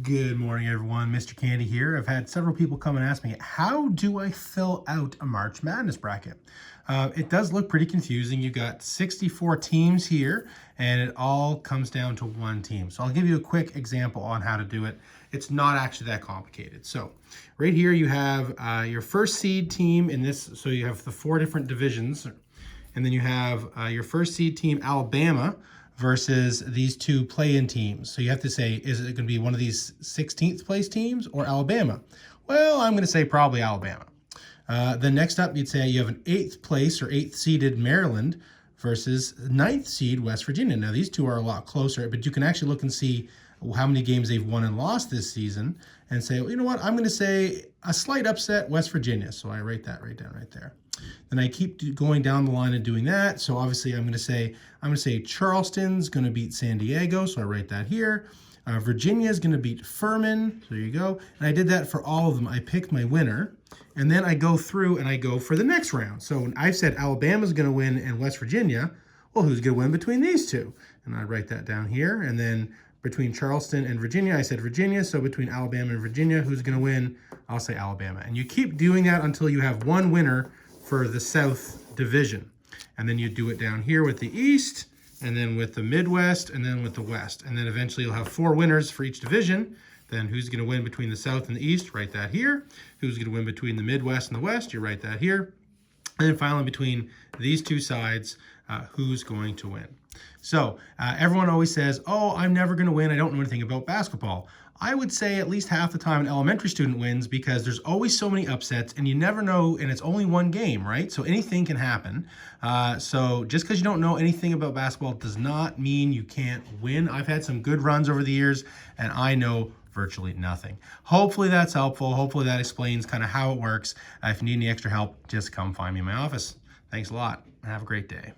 Good morning, everyone. Mr. Candy here. I've had several people come and ask me, how do I fill out a March Madness bracket? It does look pretty confusing. You've got 64 teams here, and it all comes down to one team. So I'll give you a quick example on how to do it. It's not actually that complicated. So right here you have your first seed team in this. So you have the 4 different divisions, and then you have your first seed team, Alabama, versus these 2 play-in teams. So you have to say, is it going to be one of these 16th place teams or Alabama? Well, I'm going to say probably Alabama. Then next up, you'd say you have an 8th place or 8th seeded Maryland versus 9th seed West Virginia. Now, these 2 are a lot closer, but you can actually look and see how many games they've won and lost this season and say, well, you know what, I'm going to say a slight upset, West Virginia. So I write that right down right there. Then I keep going down the line and doing that. So obviously I'm going to say Charleston's going to beat San Diego. So I write that here. Virginia is going to beat Furman. So there you go. And I did that for all of them. I picked my winner, and then I go through and I go for the next round. So I've said Alabama's going to win and West Virginia. Well, who's going to win between these 2? And I write that down here. And then between Charleston and Virginia, I said Virginia. So between Alabama and Virginia, who's going to win? I'll say Alabama. And you keep doing that until you have one winner for the South Division. And then you do it down here with the East, and then with the Midwest, and then with the West. And then eventually you'll have 4 winners for each division. Then who's going to win between the South and the East? Write that here. Who's going to win between the Midwest and the West? You write that here. And then finally, between these 2 sides, who's going to win? So everyone always says, oh, I'm never going to win. I don't know anything about basketball. I would say at least half the time an elementary student wins, because there's always so many upsets and you never know, and it's only one game, right? So anything can happen. So just because you don't know anything about basketball does not mean you can't win. I've had some good runs over the years and I know virtually nothing. Hopefully that's helpful. Hopefully that explains kind of how it works. If you need any extra help, just come find me in my office. Thanks a lot and have a great day.